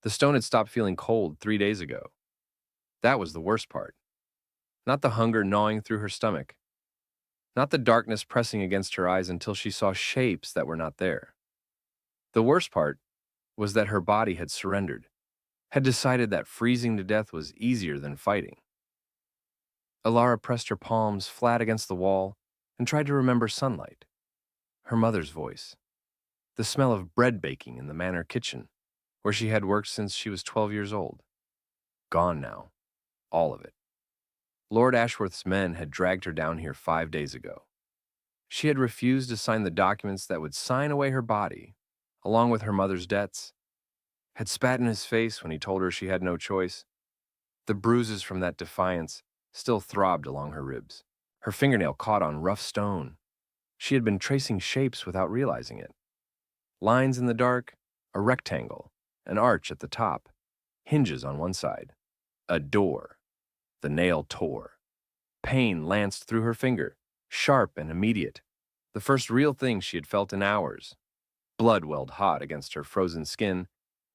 The stone had stopped feeling cold 3 days ago. That was the worst part. Not the hunger gnawing through her stomach, not the darkness pressing against her eyes until she saw shapes that were not there. The worst part was that her body had surrendered, had decided that freezing to death was easier than fighting. Alara pressed her palms flat against the wall and tried to remember sunlight, her mother's voice, the smell of bread baking in the manor kitchen, where she had worked since she was 12 years old. Gone now, all of it. Lord Ashworth's men had dragged her down here 5 days ago. She had refused to sign the documents that would sign away her body, along with her mother's debts, had spat in his face when he told her she had no choice. The bruises from that defiance still throbbed along her ribs. Her fingernail caught on rough stone. She had been tracing shapes without realizing it. Lines in the dark, a rectangle, an arch at the top, hinges on one side, a door. The nail tore. Pain lanced through her finger, sharp and immediate, the first real thing she had felt in hours. Blood welled hot against her frozen skin,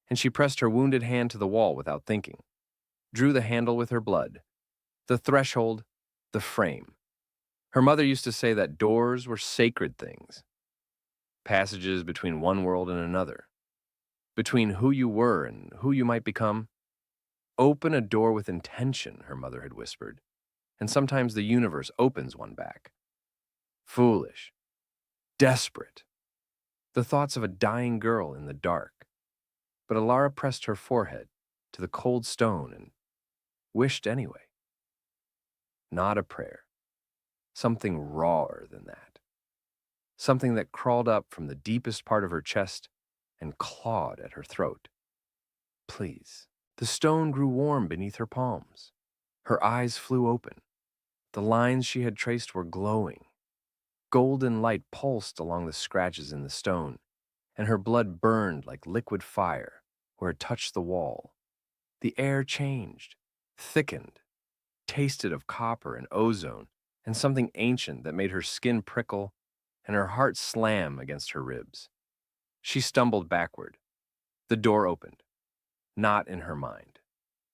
and she pressed her wounded hand to the wall without thinking, drew the handle with her blood, the threshold, the frame. Her mother used to say that doors were sacred things, passages between one world and another, between who you were and who you might become. Open a door with intention, her mother had whispered, and sometimes the universe opens one back. Foolish, desperate, the thoughts of a dying girl in the dark. But Alara pressed her forehead to the cold stone and wished anyway. Not a prayer. Something rawer than that. Something that crawled up from the deepest part of her chest and clawed at her throat. Please. The stone grew warm beneath her palms. Her eyes flew open. The lines she had traced were glowing. Golden light pulsed along the scratches in the stone, and her blood burned like liquid fire where it touched the wall. The air changed, thickened, tasted of copper and ozone, and something ancient that made her skin prickle and her heart slam against her ribs. She stumbled backward. The door opened. Not in her mind.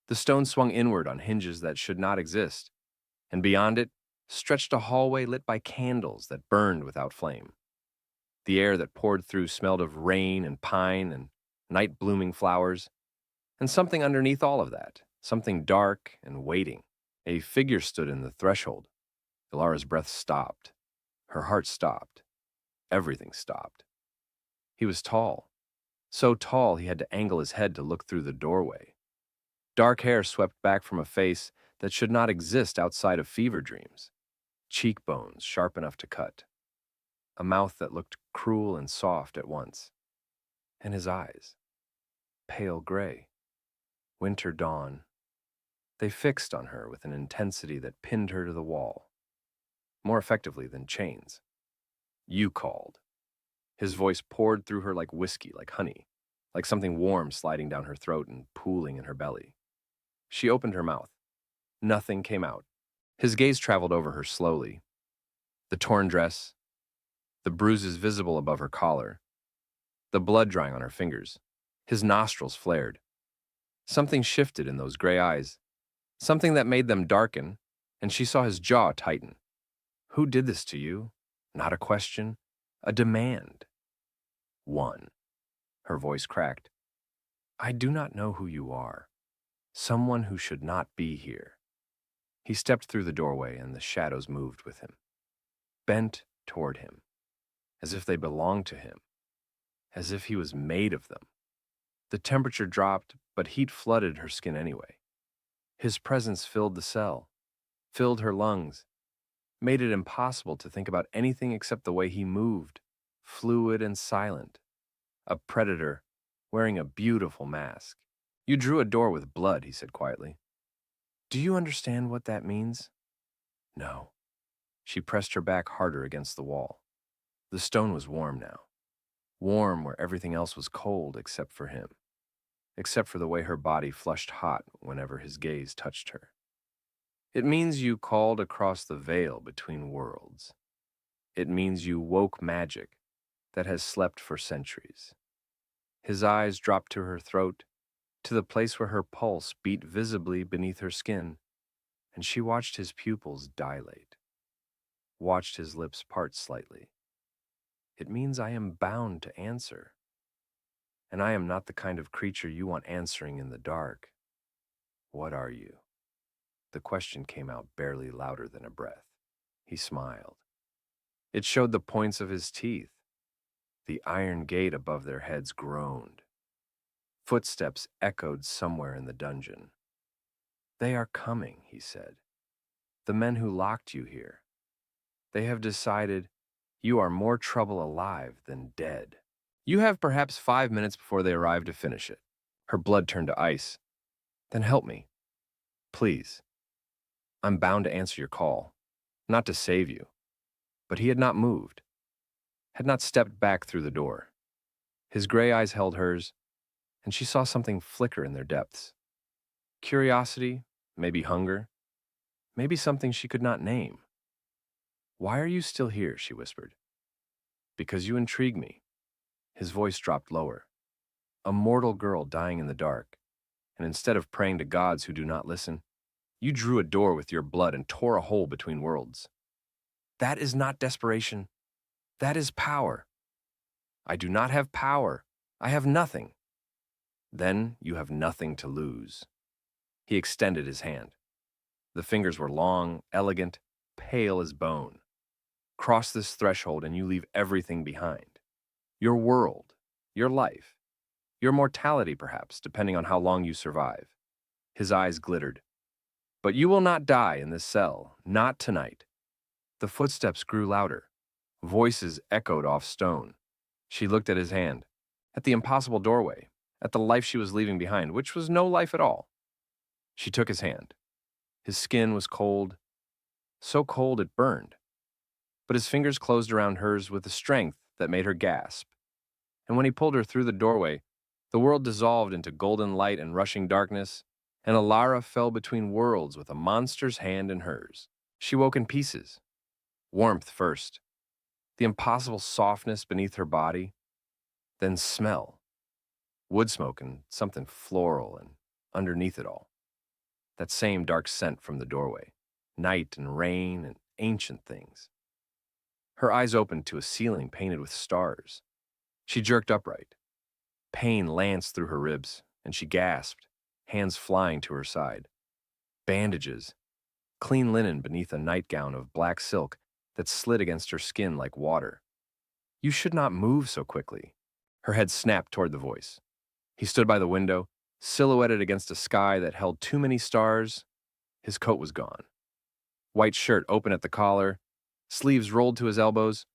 The stone swung inward on hinges that should not exist, and beyond it stretched a hallway lit by candles that burned without flame. The air that poured through smelled of rain and pine and night-blooming flowers, and something underneath all of that, something dark and waiting. A figure stood in the threshold. Ilara's breath stopped. Her heart stopped. Everything stopped. He was tall. So tall he had to angle his head to look through the doorway. Dark hair swept back from a face that should not exist outside of fever dreams. Cheekbones sharp enough to cut. A mouth that looked cruel and soft at once. And his eyes. Pale gray. Winter dawn. They fixed on her with an intensity that pinned her to the wall. More effectively than chains. You called. His voice poured through her like whiskey, like honey, like something warm sliding down her throat and pooling in her belly. She opened her mouth. Nothing came out. His gaze traveled over her slowly. The torn dress, the bruises visible above her collar, the blood drying on her fingers. His nostrils flared. Something shifted in those gray eyes, something that made them darken, and she saw his jaw tighten. Who did this to you? Not a question, a demand. One. Her voice cracked. I do not know who you are. Someone who should not be here. He stepped through the doorway and the shadows moved with him. Bent toward him, as if they belonged to him, as if he was made of them. The temperature dropped, but heat flooded her skin anyway. His presence filled the cell, filled her lungs, made it impossible to think about anything except the way he moved, fluid and silent. A predator wearing a beautiful mask. You drew a door with blood, he said quietly. Do you understand what that means? No. She pressed her back harder against the wall. The stone was warm now. Warm where everything else was cold except for him. Except for the way her body flushed hot whenever his gaze touched her. It means you called across the veil between worlds. It means you woke magic that has slept for centuries. His eyes dropped to her throat, to the place where her pulse beat visibly beneath her skin, and she watched his pupils dilate, watched his lips part slightly. It means I am bound to answer, and I am not the kind of creature you want answering in the dark. What are you? The question came out barely louder than a breath. He smiled. It showed the points of his teeth. The iron gate above their heads groaned. Footsteps echoed somewhere in the dungeon. They are coming, he said. The men who locked you here. They have decided you are more trouble alive than dead. You have perhaps 5 minutes before they arrive to finish it. Her blood turned to ice. Then help me. Please. I'm bound to answer your call. Not to save you. But he had not moved, had not stepped back through the door. His gray eyes held hers, and she saw something flicker in their depths. Curiosity, maybe hunger, maybe something she could not name. Why are you still here? She whispered. Because you intrigue me. His voice dropped lower. A mortal girl dying in the dark, and instead of praying to gods who do not listen, you drew a door with your blood and tore a hole between worlds. That is not desperation. That is power. I do not have power. I have nothing. Then you have nothing to lose. He extended his hand. The fingers were long, elegant, pale as bone. Cross this threshold and you leave everything behind. Your world, your life, your mortality perhaps, depending on how long you survive. His eyes glittered. But you will not die in this cell, not tonight. The footsteps grew louder. Voices echoed off stone. She looked at his hand, at the impossible doorway, at the life she was leaving behind, which was no life at all. She took his hand. His skin was cold, so cold it burned. But his fingers closed around hers with a strength that made her gasp. And when he pulled her through the doorway, the world dissolved into golden light and rushing darkness, and Alara fell between worlds with a monster's hand in hers. She woke in pieces. Warmth first, the impossible softness beneath her body, then smell. Wood smoke and something floral, and underneath it all, that same dark scent from the doorway, night and rain and ancient things. Her eyes opened to a ceiling painted with stars. She jerked upright. Pain lanced through her ribs, and she gasped, hands flying to her side. Bandages, clean linen beneath a nightgown of black silk that slid against her skin like water. You should not move so quickly. Her head snapped toward the voice. He stood by the window, silhouetted against a sky that held too many stars. His coat was gone. White shirt open at the collar, sleeves rolled to his elbows,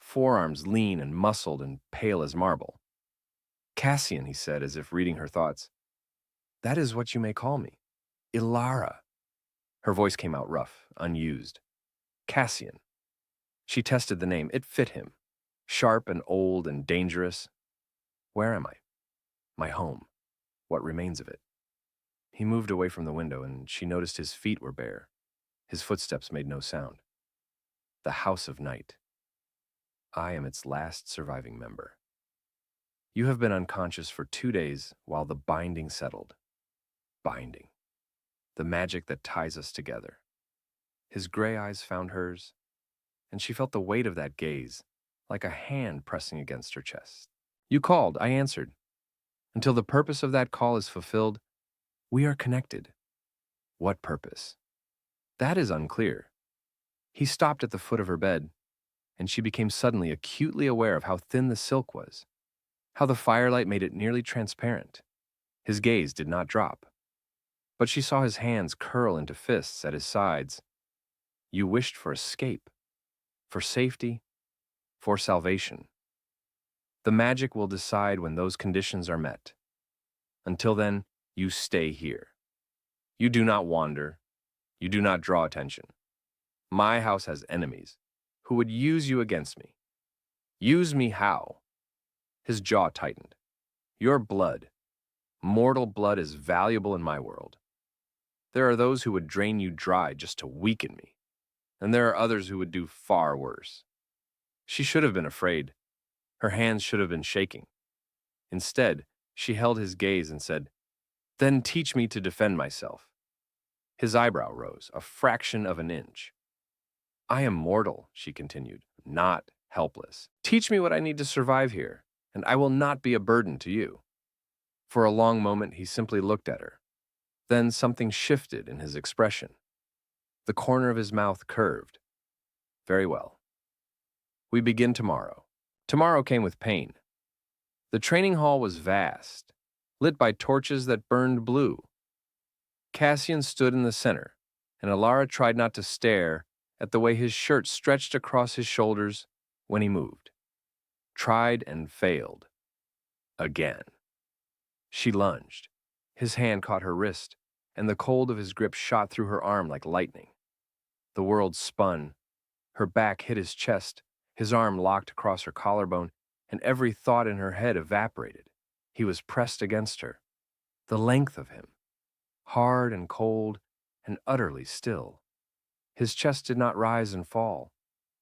forearms lean and muscled and pale as marble. Cassian, he said, as if reading her thoughts. That is what you may call me. Ilara. Her voice came out rough, unused. Cassian. She tested the name. It fit him. Sharp and old and dangerous. Where am I? My home. What remains of it? He moved away from the window, and she noticed his feet were bare. His footsteps made no sound. The House of Night. I am its last surviving member. You have been unconscious for 2 days while the binding settled. Binding. The magic that ties us together. His gray eyes found hers, and she felt the weight of that gaze, like a hand pressing against her chest. You called, I answered. Until the purpose of that call is fulfilled, we are connected. What purpose? That is unclear. He stopped at the foot of her bed, and she became suddenly acutely aware of how thin the silk was, how the firelight made it nearly transparent. His gaze did not drop, but she saw his hands curl into fists at his sides. You wished for escape, for safety, for salvation. The magic will decide when those conditions are met. Until then, you stay here. You do not wander. You do not draw attention. My house has enemies who would use you against me. Use me how? His jaw tightened. Your blood, mortal blood, is valuable in my world. There are those who would drain you dry just to weaken me, and there are others who would do far worse. She should have been afraid. Her hands should have been shaking. Instead, she held his gaze and said, Then teach me to defend myself. His eyebrow rose, a fraction of an inch. I am mortal, she continued, not helpless. Teach me what I need to survive here, and I will not be a burden to you. For a long moment, he simply looked at her. Then something shifted in his expression. The corner of his mouth curved. Very well. We begin tomorrow. Tomorrow came with pain. The training hall was vast, lit by torches that burned blue. Cassian stood in the center, and Alara tried not to stare at the way his shirt stretched across his shoulders when he moved. Tried and failed. Again. She lunged. His hand caught her wrist, and the cold of his grip shot through her arm like lightning. The world spun. Her back hit his chest, his arm locked across her collarbone, and every thought in her head evaporated. He was pressed against her. The length of him, hard and cold and utterly still. His chest did not rise and fall.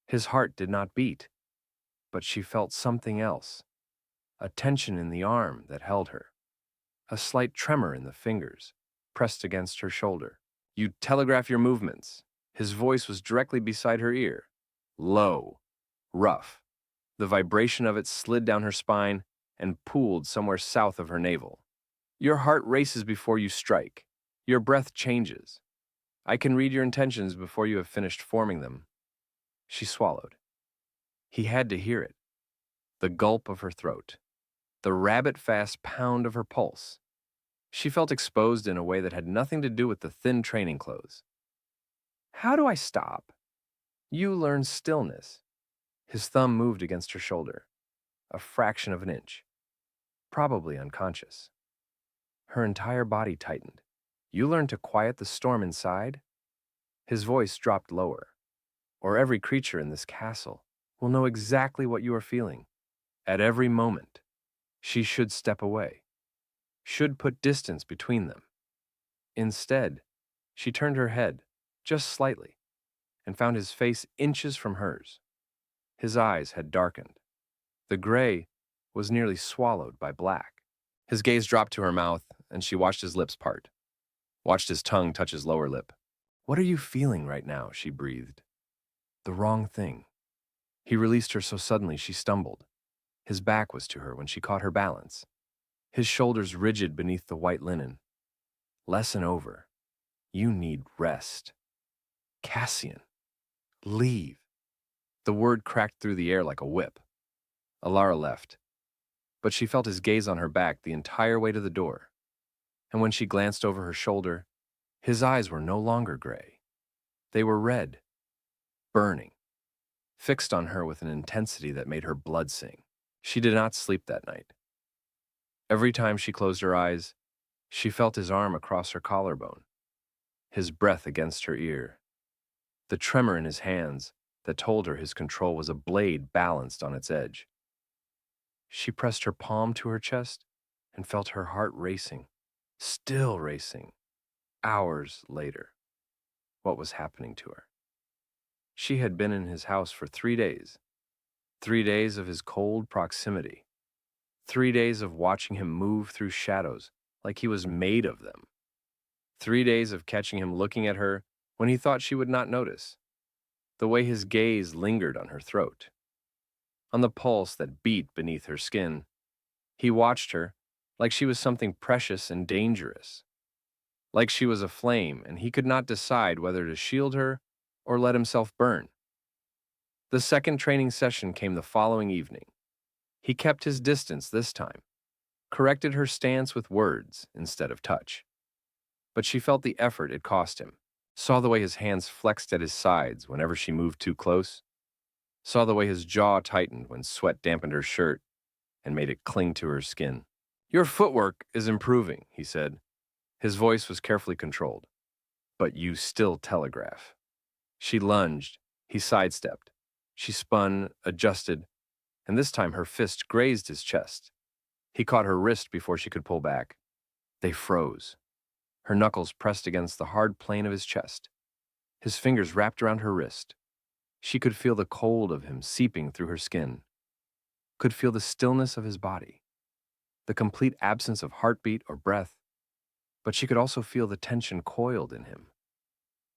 His heart did not beat. But she felt something else, a tension in the arm that held her, a slight tremor in the fingers pressed against her shoulder. You telegraph your movements. His voice was directly beside her ear, low, rough. The vibration of it slid down her spine and pooled somewhere south of her navel. Your heart races before you strike. Your breath changes. I can read your intentions before you have finished forming them. She swallowed. He had to hear it. The gulp of her throat. The rabbit-fast pound of her pulse. She felt exposed in a way that had nothing to do with the thin training clothes. How do I stop? You learn stillness. His thumb moved against her shoulder, a fraction of an inch. Probably unconscious. Her entire body tightened. You learn to quiet the storm inside? His voice dropped lower. Or every creature in this castle will know exactly what you are feeling. At every moment, she should step away, should put distance between them. Instead, she turned her head, just slightly, and found his face inches from hers. His eyes had darkened. The gray was nearly swallowed by black. His gaze dropped to her mouth, and she watched his lips part, watched his tongue touch his lower lip. What are you feeling right now? She breathed. The wrong thing. He released her so suddenly she stumbled. His back was to her when she caught her balance, his shoulders rigid beneath the white linen. Lesson over. You need rest. Cassian. Leave. The word cracked through the air like a whip. Alara left, but she felt his gaze on her back the entire way to the door. And when she glanced over her shoulder, his eyes were no longer gray. They were red, burning, fixed on her with an intensity that made her blood sing. She did not sleep that night. Every time she closed her eyes, she felt his arm across her collarbone, his breath against her ear, the tremor in his hands that told her his control was a blade balanced on its edge. She pressed her palm to her chest and felt her heart racing, still racing. Hours later, what was happening to her? She had been in his house for 3 days. 3 days of his cold proximity. 3 days of watching him move through shadows like he was made of them. 3 days of catching him looking at her when he thought she would not notice. The way his gaze lingered on her throat, on the pulse that beat beneath her skin. He watched her like she was something precious and dangerous, like she was a flame and he could not decide whether to shield her or let himself burn. The second training session came the following evening. He kept his distance this time, corrected her stance with words instead of touch. But she felt the effort it cost him, saw the way his hands flexed at his sides whenever she moved too close, saw the way his jaw tightened when sweat dampened her shirt and made it cling to her skin. Your footwork is improving, he said. His voice was carefully controlled. But you still telegraph. She lunged. He sidestepped. She spun, adjusted, and this time her fist grazed his chest. He caught her wrist before she could pull back. They froze. Her knuckles pressed against the hard plane of his chest. His fingers wrapped around her wrist. She could feel the cold of him seeping through her skin, could feel the stillness of his body, the complete absence of heartbeat or breath. but she could also feel the tension coiled in him,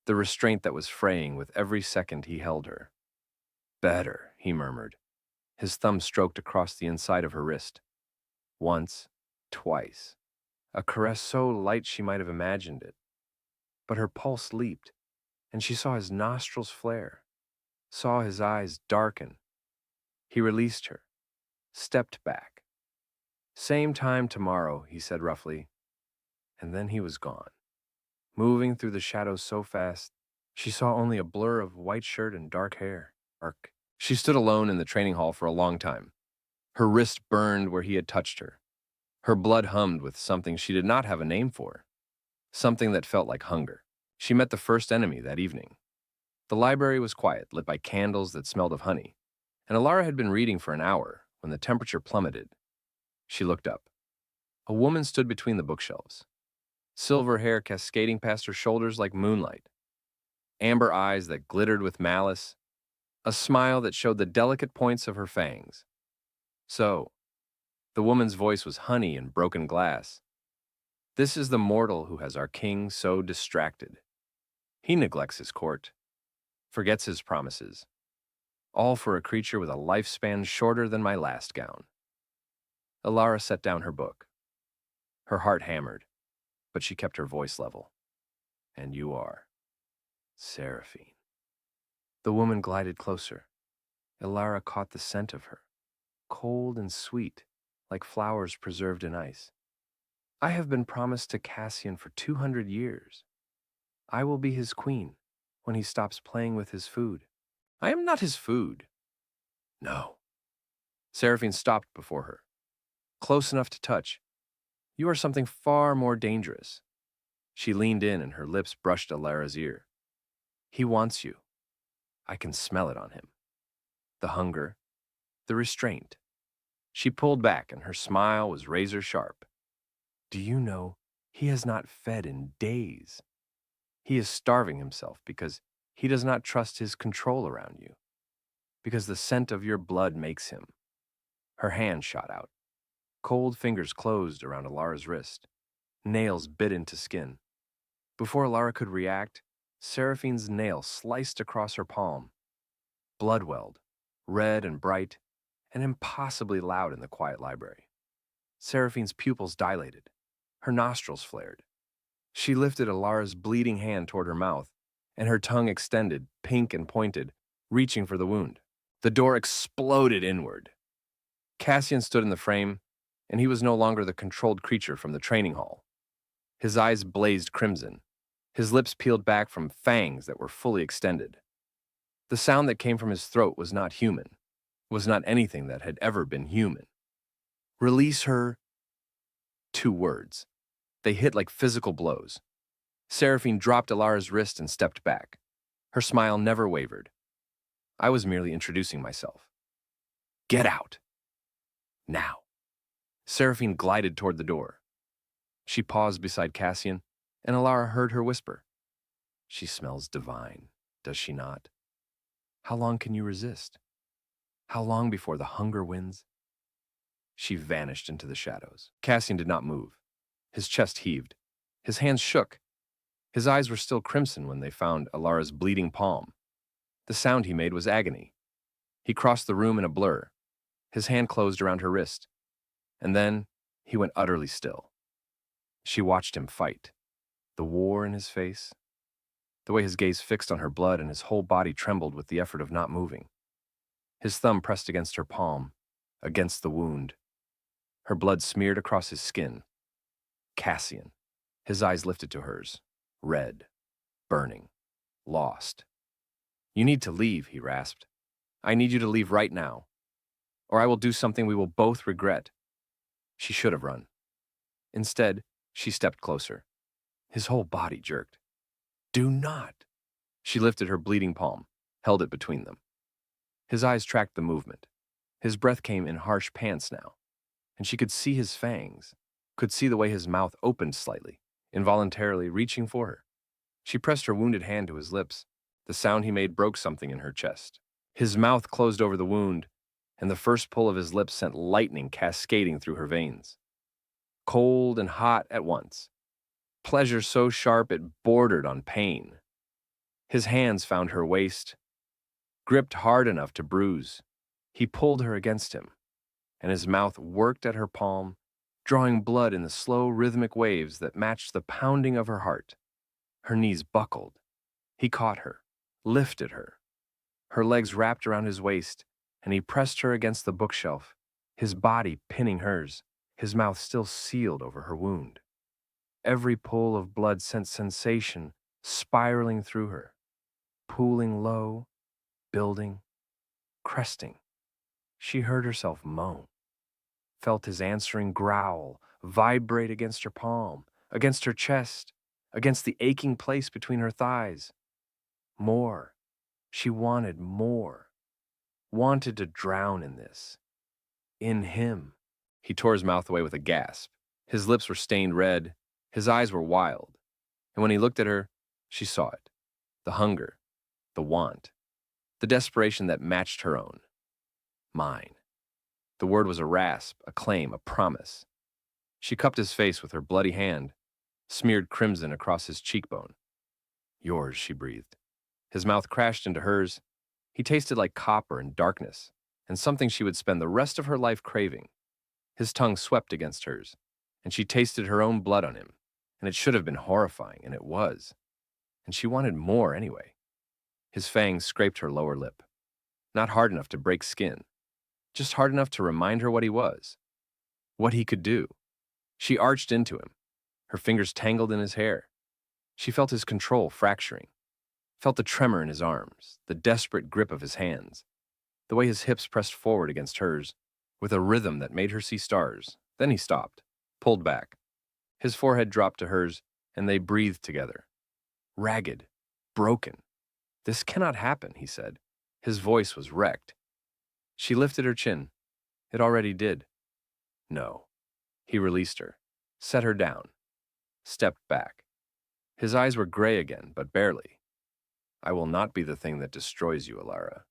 the restraint that was fraying with every second he held her. Better, he murmured. His thumb stroked across the inside of her wrist. Once, twice. A caress so light she might have imagined it. But her pulse leaped, and she saw his nostrils flare, saw his eyes darken. He released her, stepped back. Same time tomorrow, he said roughly, and then he was gone. Moving through the shadows so fast, she saw only a blur of white shirt and dark hair. She stood alone in the training hall for a long time. Her wrist burned where he had touched her. Her blood hummed with something she did not have a name for, something that felt like hunger. She met the first enemy that evening. The library was quiet, lit by candles that smelled of honey, and Alara had been reading for an hour when the temperature plummeted. She looked up. A woman stood between the bookshelves, silver hair cascading past her shoulders like moonlight, amber eyes that glittered with malice, a smile that showed the delicate points of her fangs. So, the woman's voice was honey in broken glass. This is the mortal who has our king so distracted. He neglects his court, forgets his promises, all for a creature with a lifespan shorter than my last gown. Alara set down her book. Her heart hammered, but she kept her voice level. And you are Seraphine. The woman glided closer. Alara caught the scent of her, cold and sweet, like flowers preserved in ice. I have been promised to Cassian for 200 years. I will be his queen when he stops playing with his food. I am not his food. No. Seraphine stopped before her, close enough to touch. You are something far more dangerous. She leaned in and her lips brushed Alara's ear. He wants you. I can smell it on him. The hunger, the restraint. She pulled back and her smile was razor sharp. Do you know, he has not fed in days. He is starving himself because he does not trust his control around you, because the scent of your blood makes him. Her hand shot out. Cold fingers closed around Alara's wrist. Nails bit into skin. Before Alara could react, Seraphine's nail sliced across her palm. Blood welled, red and bright, and impossibly loud in the quiet library. Seraphine's pupils dilated. Her nostrils flared. She lifted Alara's bleeding hand toward her mouth, and her tongue extended, pink and pointed, reaching for the wound. The door exploded inward. Cassian stood in the frame, and he was no longer the controlled creature from the training hall. His eyes blazed crimson. His lips peeled back from fangs that were fully extended. The sound that came from his throat was not human, was not anything that had ever been human. Release her. 2 words. They hit like physical blows. Seraphine dropped Alara's wrist and stepped back. Her smile never wavered. I was merely introducing myself. Get out. Now. Seraphine glided toward the door. She paused beside Cassian, and Alara heard her whisper. She smells divine, does she not? How long can you resist? How long before the hunger wins? She vanished into the shadows. Cassian did not move. His chest heaved. His hands shook. His eyes were still crimson when they found Alara's bleeding palm. The sound he made was agony. He crossed the room in a blur. His hand closed around her wrist. And then he went utterly still. She watched him fight. The war in his face, the way his gaze fixed on her blood and his whole body trembled with the effort of not moving. His thumb pressed against her palm, against the wound. Her blood smeared across his skin. Cassian. His eyes lifted to hers, red, burning, lost. You need to leave, he rasped. I need you to leave right now, or I will do something we will both regret. She should have run. Instead, she stepped closer. His whole body jerked. Do not. She lifted her bleeding palm, held it between them. His eyes tracked the movement. His breath came in harsh pants now, and she could see his fangs, could see the way his mouth opened slightly, involuntarily reaching for her. She pressed her wounded hand to his lips. The sound he made broke something in her chest. His mouth closed over the wound, and the first pull of his lips sent lightning cascading through her veins. Cold and hot at once. pleasure so sharp it bordered on pain. His hands found her waist, gripped hard enough to bruise. He pulled her against him, and his mouth worked at her palm, drawing blood in the slow, rhythmic waves that matched the pounding of her heart. Her knees buckled. He caught her, lifted her. Her legs wrapped around his waist, and he pressed her against the bookshelf, his body pinning hers, his mouth still sealed over her wound. Every pull of blood sent sensation spiraling through her, pooling low, building, cresting. She heard herself moan, felt his answering growl vibrate against her palm, against her chest, against the aching place between her thighs. More. She wanted more. Wanted to drown in this. In him. He tore his mouth away with a gasp. His lips were stained red. His eyes were wild. And when he looked at her, she saw it. The hunger, the want, the desperation that matched her own. Mine. The word was a rasp, a claim, a promise. She cupped his face with her bloody hand, smeared crimson across his cheekbone. Yours, she breathed. His mouth crashed into hers. He tasted like copper and darkness, and something she would spend the rest of her life craving. His tongue swept against hers, and she tasted her own blood on him, and it should have been horrifying, and it was. And she wanted more anyway. His fangs scraped her lower lip. Not hard enough to break skin, just hard enough to remind her what he was, what he could do. She arched into him, her fingers tangled in his hair. She felt his control fracturing, felt the tremor in his arms, the desperate grip of his hands, the way his hips pressed forward against hers, with a rhythm that made her see stars. Then he stopped, pulled back. His forehead dropped to hers, and they breathed together. Ragged, broken. This cannot happen, he said. His voice was wrecked. She lifted her chin. It already did. No. He released her, set her down, stepped back. His eyes were gray again, but barely. I will not be the thing that destroys you, Alara.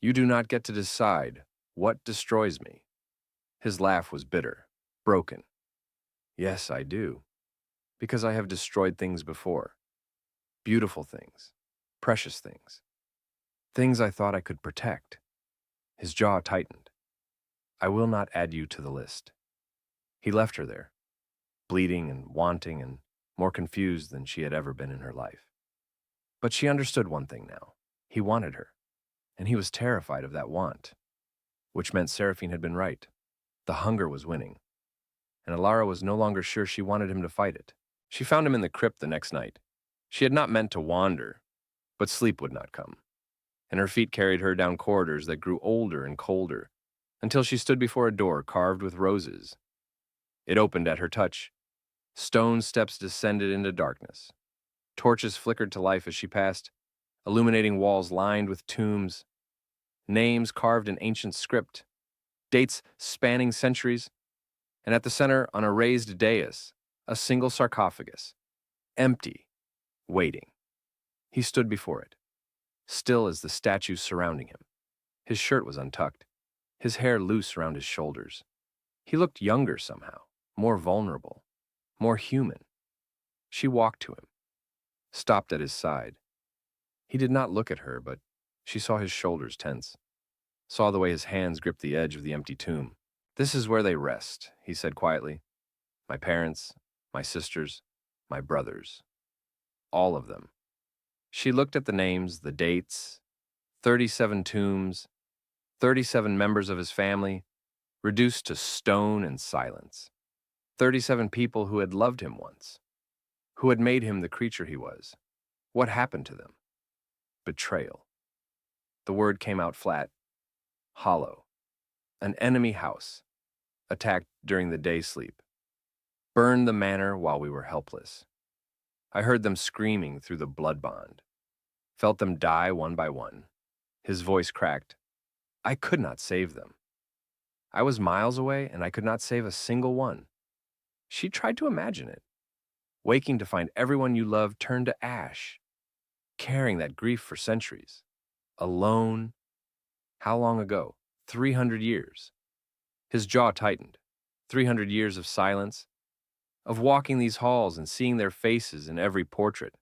You do not get to decide what destroys me. His laugh was bitter, broken. Yes, I do. Because I have destroyed things before. Beautiful things, precious things. Things I thought I could protect. His jaw tightened. I will not add you to the list. He left her there, bleeding and wanting and more confused than she had ever been in her life. But she understood one thing now. He wanted her, and he was terrified of that want, which meant Seraphine had been right. The hunger was winning, and Alara was no longer sure she wanted him to fight it. She found him in the crypt the next night. She had not meant to wander, but sleep would not come, and her feet carried her down corridors that grew older and colder until she stood before a door carved with roses. It opened at her touch. Stone steps descended into darkness. Torches flickered to life as she passed, illuminating walls lined with tombs, names carved in ancient script, dates spanning centuries, and at the center, on a raised dais, a single sarcophagus, empty, waiting. He stood before it, still as the statues surrounding him. His shirt was untucked, his hair loose around his shoulders. He looked younger somehow, more vulnerable, more human. She walked to him, stopped at his side. He did not look at her, but she saw his shoulders tense, saw the way his hands gripped the edge of the empty tomb. This is where they rest, he said quietly. My parents, my sisters, my brothers. All of them. She looked at the names, the dates, 37 tombs, 37 members of his family, reduced to stone and silence. 37 people who had loved him once, who had made him the creature he was. What happened to them? Betrayal. The word came out flat, hollow. An enemy house, attacked during the day sleep. Burned the manor while we were helpless. I heard them screaming through the blood bond. Felt them die one by one. His voice cracked. I could not save them. I was miles away and I could not save a single one. She tried to imagine it. Waking to find everyone you loved turned to ash. Carrying that grief for centuries. Alone. How long ago? 300 years. His jaw tightened. 300 years of silence. of walking these halls and seeing their faces in every portrait,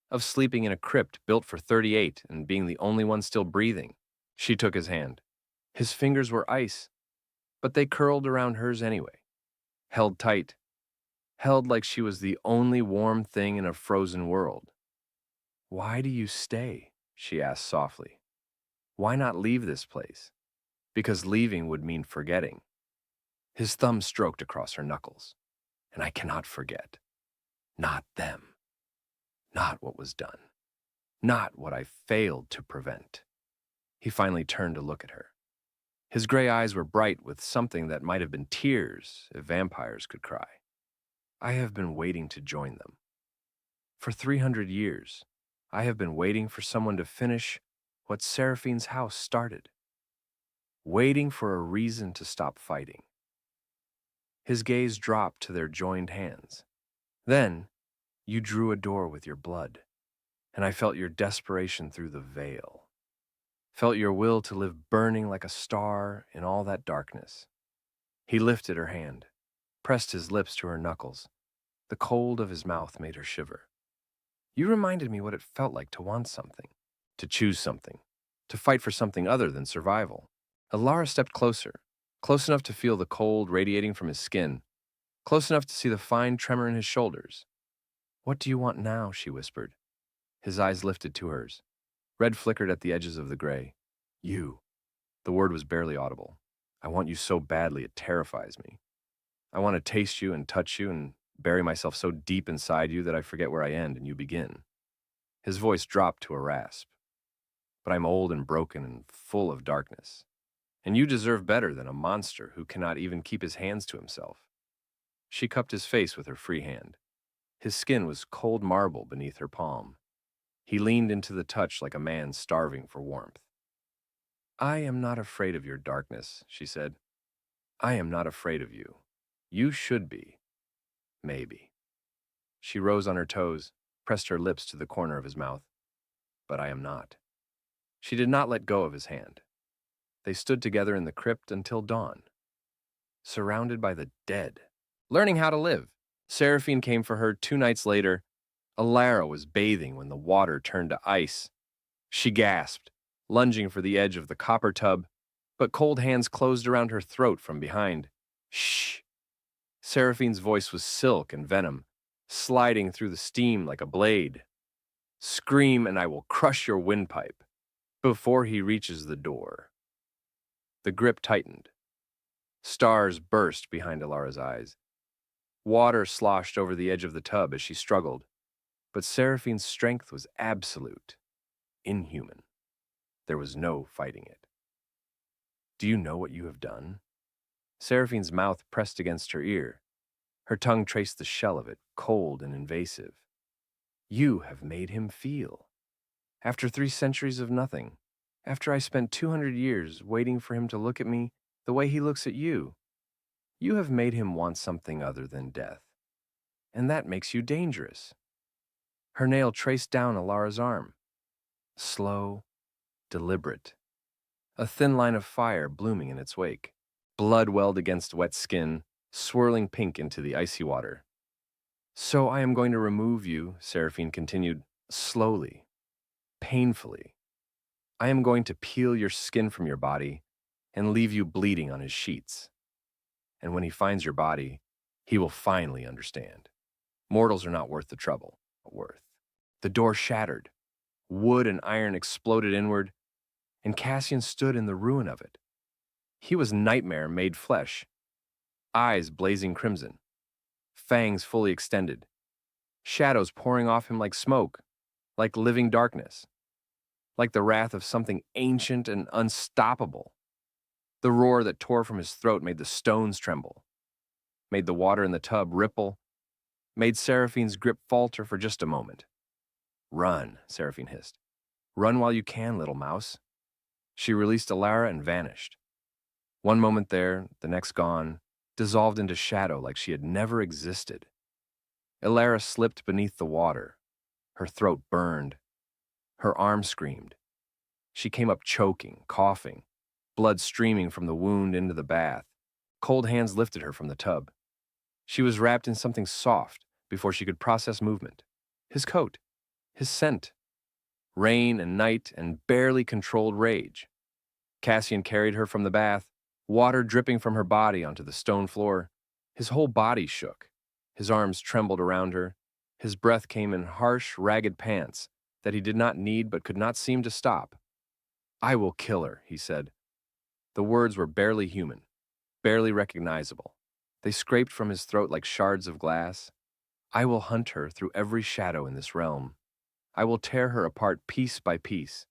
of sleeping in a crypt built for 38 and being the only one still breathing. She took his hand. His fingers were ice, but they curled around hers anyway, held tight, held like she was the only warm thing in a frozen world. "Why do you stay?" she asked softly. "Why not leave this place?" Because leaving would mean forgetting. His thumb stroked across her knuckles. "And I cannot forget. Not them. Not what was done. Not what I failed to prevent." He finally turned to look at her. His gray eyes were bright with something that might have been tears if vampires could cry. "I have been waiting to join them. For 300 years, I have been waiting for someone to finish what Seraphine's house started. Waiting for a reason to stop fighting." His gaze dropped to their joined hands. "Then, you drew a door with your blood, and I felt your desperation through the veil. Felt your will to live burning like a star in all that darkness." He lifted her hand, pressed his lips to her knuckles. The cold of his mouth made her shiver. "You reminded me what it felt like to want something, to choose something, to fight for something other than survival." Alara stepped closer, close enough to feel the cold radiating from his skin, close enough to see the fine tremor in his shoulders. "What do you want now?" she whispered. His eyes lifted to hers. Red flickered at the edges of the gray. "You." The word was barely audible. "I want you so badly it terrifies me. I want to taste you and touch you and bury myself so deep inside you that I forget where I end and you begin." His voice dropped to a rasp. "But I'm old and broken and full of darkness. And you deserve better than a monster who cannot even keep his hands to himself." She cupped his face with her free hand. His skin was cold marble beneath her palm. He leaned into the touch like a man starving for warmth. "I am not afraid of your darkness," she said. "I am not afraid of you. You should be. Maybe." She rose on her toes, pressed her lips to the corner of his mouth. "But I am not." She did not let go of his hand. They stood together in the crypt until dawn, surrounded by the dead, learning how to live. Seraphine came for her 2 nights later. Alara was bathing when the water turned to ice. She gasped, lunging for the edge of the copper tub, but cold hands closed around her throat from behind. "Shh!" Seraphine's voice was silk and venom, sliding through the steam like a blade. "Scream and I will crush your windpipe before he reaches the door." The grip tightened. Stars burst behind Alara's eyes. Water sloshed over the edge of the tub as she struggled, but Seraphine's strength was absolute, inhuman. There was no fighting it. "Do you know what you have done?" Seraphine's mouth pressed against her ear. Her tongue traced the shell of it, cold and invasive. "You have made him feel. After 3 centuries of nothing, after I spent 200 years waiting for him to look at me the way he looks at you, you have made him want something other than death. And that makes you dangerous." Her nail traced down Alara's arm. Slow, deliberate. A thin line of fire blooming in its wake. Blood welled against wet skin, swirling pink into the icy water. "So I am going to remove you," Seraphine continued, slowly, painfully. "I am going to peel your skin from your body and leave you bleeding on his sheets. And when he finds your body, he will finally understand. Mortals are not worth the trouble. Worth." The door shattered. Wood and iron exploded inward, and Cassian stood in the ruin of it. He was nightmare made flesh, eyes blazing crimson, fangs fully extended, shadows pouring off him like smoke, like living darkness, like the wrath of something ancient and unstoppable. The roar that tore from his throat made the stones tremble, made the water in the tub ripple, made Seraphine's grip falter for just a moment. "Run," Seraphine hissed. "Run while you can, little mouse." She released Alara and vanished. One moment there, the next gone, dissolved into shadow like she had never existed. Alara slipped beneath the water. Her throat burned. Her arm screamed. She came up choking, coughing, blood streaming from the wound into the bath. Cold hands lifted her from the tub. She was wrapped in something soft before she could process movement. His coat, his scent, rain and night and barely controlled rage. Cassian carried her from the bath, water dripping from her body onto the stone floor. His whole body shook. His arms trembled around her. His breath came in harsh, ragged pants that he did not need but could not seem to stop. "I will kill her," he said. The words were barely human, barely recognizable. They scraped from his throat like shards of glass. "I will hunt her through every shadow in this realm. I will tear her apart piece by piece.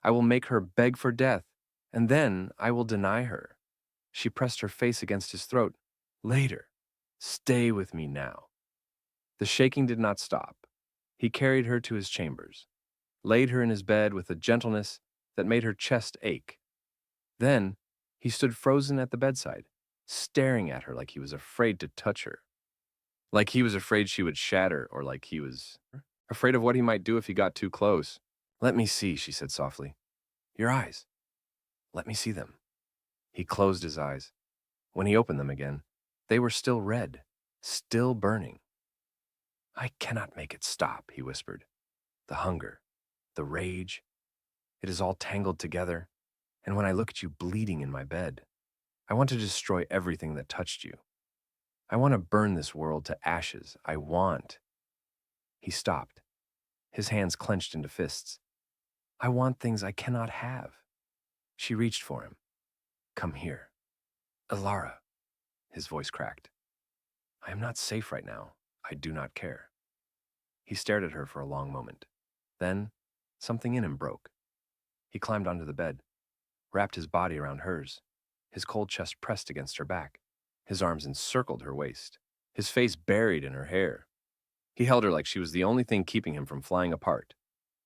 I will make her beg for death, and then I will deny her." She pressed her face against his throat. "Later. Stay with me now." The shaking did not stop. He carried her to his chambers, laid her in his bed with a gentleness that made her chest ache. Then he stood frozen at the bedside, staring at her like he was afraid to touch her. Like he was afraid she would shatter, or like he was afraid of what he might do if he got too close. "Let me see," she said softly. "Your eyes. Let me see them." He closed his eyes. When he opened them again, they were still red, still burning. "I cannot make it stop," he whispered. "The hunger, the rage, it is all tangled together, and when I look at you bleeding in my bed, I want to destroy everything that touched you. I want to burn this world to ashes. I want—" He stopped, his hands clenched into fists. "I want things I cannot have." She reached for him. "Come here." "Elara," his voice cracked. "I am not safe right now. I do not care." He stared at her for a long moment. Then, something in him broke. He climbed onto the bed, wrapped his body around hers, his cold chest pressed against her back. His arms encircled her waist, his face buried in her hair. He held her like she was the only thing keeping him from flying apart,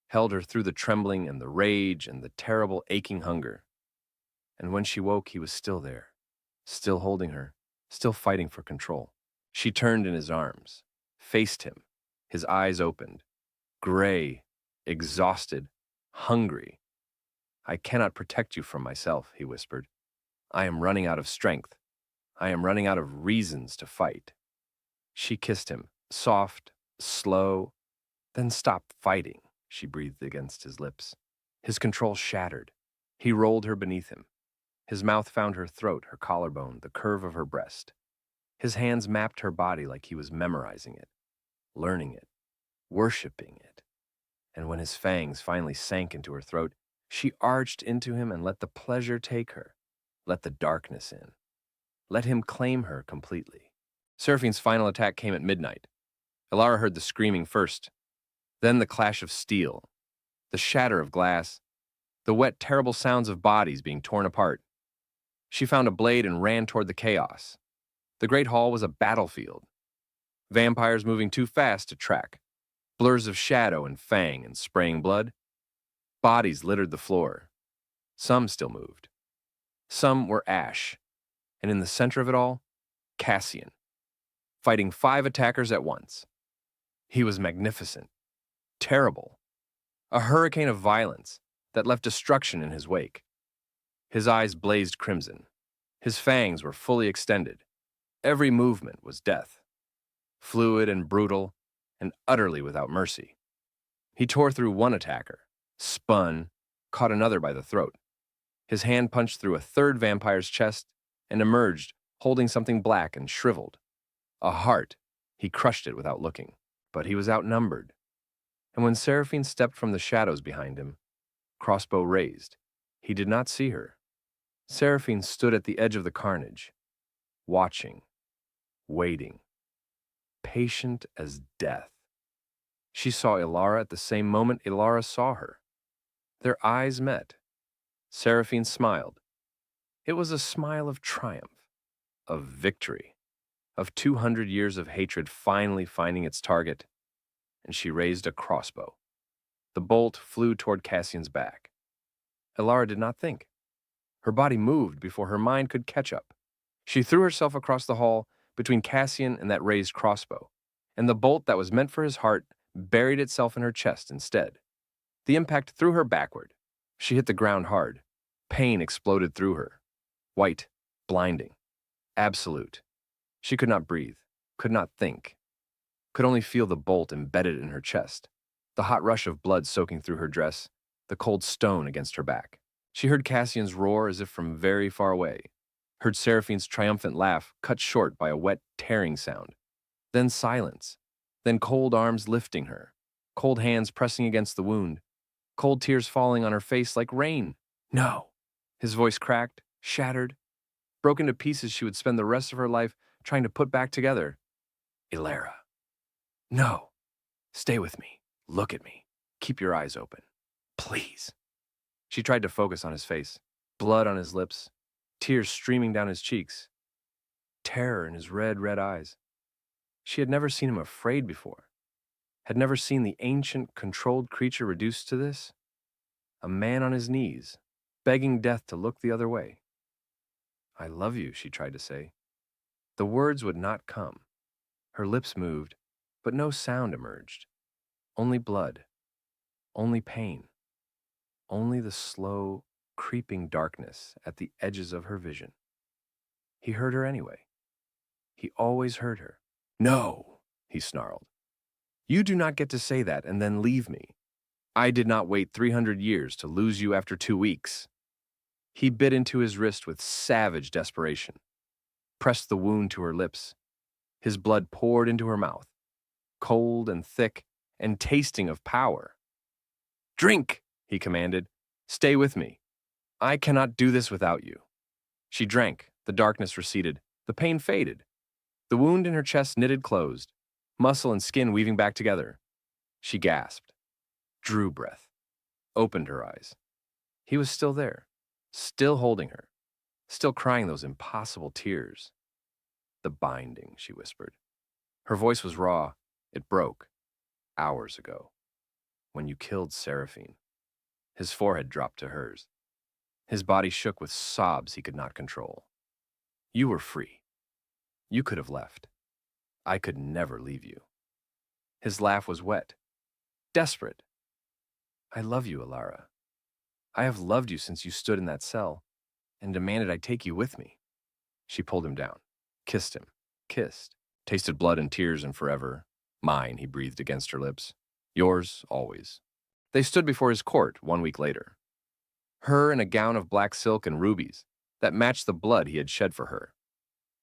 held her through the trembling and the rage and the terrible aching hunger. And when she woke, he was still there, still holding her, still fighting for control. She turned in his arms, faced him, his eyes opened, gray, exhausted, hungry. "I cannot protect you from myself," he whispered. "I am running out of strength. I am running out of reasons to fight." She kissed him, soft, slow. "Then stop fighting," she breathed against his lips. His control shattered. He rolled her beneath him. His mouth found her throat, her collarbone, the curve of her breast. His hands mapped her body like he was memorizing it, learning it, worshiping it. And when his fangs finally sank into her throat, she arched into him and let the pleasure take her, let the darkness in. Let him claim her completely. Seraphine's final attack came at midnight. Elara heard the screaming first, then the clash of steel, the shatter of glass, the wet, terrible sounds of bodies being torn apart. She found a blade and ran toward the chaos. The great hall was a battlefield. Vampires moving too fast to track, blurs of shadow and fang and spraying blood. Bodies littered the floor. Some still moved. Some were ash. And in the center of it all, Cassian, fighting 5 attackers at once. He was magnificent, terrible, a hurricane of violence that left destruction in his wake. His eyes blazed crimson. His fangs were fully extended. Every movement was death, fluid and brutal, and utterly without mercy. He tore through one attacker, spun, caught another by the throat. His hand punched through a third vampire's chest and emerged, holding something black and shriveled. A heart. He crushed it without looking, but he was outnumbered. And when Seraphine stepped from the shadows behind him, crossbow raised, he did not see her. Seraphine stood at the edge of the carnage, watching, waiting, patient as death. She saw Elara at the same moment Elara saw her. Their eyes met. Seraphine smiled. It was a smile of triumph, of victory, of 200 years of hatred finally finding its target, and she raised a crossbow. The bolt flew toward Cassian's back. Elara did not think. Her body moved before her mind could catch up. She threw herself across the hall between Cassian and that raised crossbow, and the bolt that was meant for his heart buried itself in her chest instead. The impact threw her backward. She hit the ground hard. Pain exploded through her. White, blinding, absolute. She could not breathe. could not think, could only feel the bolt embedded in her chest, the hot rush of blood soaking through her dress, the cold stone against her back. She heard Cassian's roar as if from very far away, heard Seraphine's triumphant laugh cut short by a wet, tearing sound. Then silence, then cold arms lifting her, cold hands pressing against the wound, cold tears falling on her face like rain. No! His voice cracked, shattered, broken to pieces she would spend the rest of her life trying to put back together. Elara. No. Stay with me. Look at me. Keep your eyes open. Please. She tried to focus on his face, blood on his lips, tears streaming down his cheeks, terror in his red, red eyes. She had never seen him afraid before, had never seen the ancient, controlled creature reduced to this. A man on his knees, begging death to look the other way. I love you, she tried to say. The words would not come. Her lips moved, but no sound emerged. Only blood, only pain, only the slow, creeping darkness at the edges of her vision. He heard her anyway. He always heard her. No, he snarled. You do not get to say that and then leave me. I did not wait 300 years to lose you after 2 weeks. He bit into his wrist with savage desperation, pressed the wound to her lips. His blood poured into her mouth, cold and thick and tasting of power. Drink, he commanded. Stay with me. I cannot do this without you. She drank. The darkness receded. The pain faded. The wound in her chest knitted closed, muscle and skin weaving back together. She gasped, drew breath, opened her eyes. He was still there, still holding her, still crying those impossible tears. The binding, she whispered. Her voice was raw. It broke. Hours ago, when you killed Seraphine. His forehead dropped to hers. His body shook with sobs he could not control. You were free. You could have left. I could never leave you. His laugh was wet, desperate. I love you, Elara. I have loved you since you stood in that cell and demanded I take you with me. She pulled him down, kissed him, kissed, tasted blood and tears and forever. Mine, he breathed against her lips. Yours, always. They stood before his court 1 week later. Her in a gown of black silk and rubies that matched the blood he had shed for her.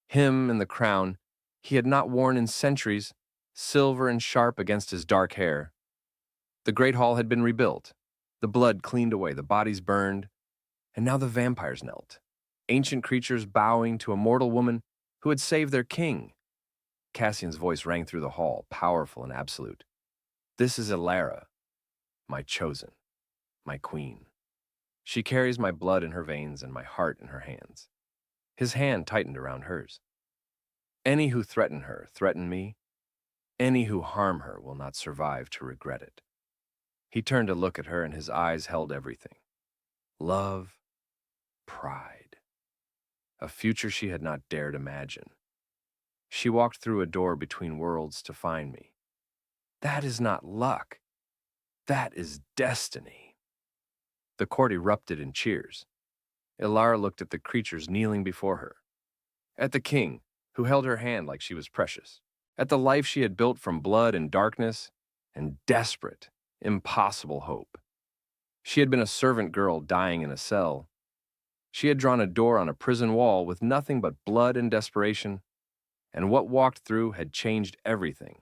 Him in the crown he had not worn in centuries, silver and sharp against his dark hair. The great hall had been rebuilt, the blood cleaned away, the bodies burned, and now the vampires knelt, ancient creatures bowing to a mortal woman who had saved their king. Cassian's voice rang through the hall, powerful and absolute. This is Elara, my chosen, my queen. She carries my blood in her veins and my heart in her hands. His hand tightened around hers. Any who threaten her threaten me. Any who harm her will not survive to regret it. He turned to look at her, and his eyes held everything. Love, pride, a future she had not dared imagine. She walked through a door between worlds to find me. That is not luck. That is destiny. The court erupted in cheers. Elara looked at the creatures kneeling before her, at the king, who held her hand like she was precious, at the life she had built from blood and darkness and desperate, impossible hope. She had been a servant girl dying in a cell. She had drawn a door on a prison wall with nothing but blood and desperation, and what walked through had changed everything.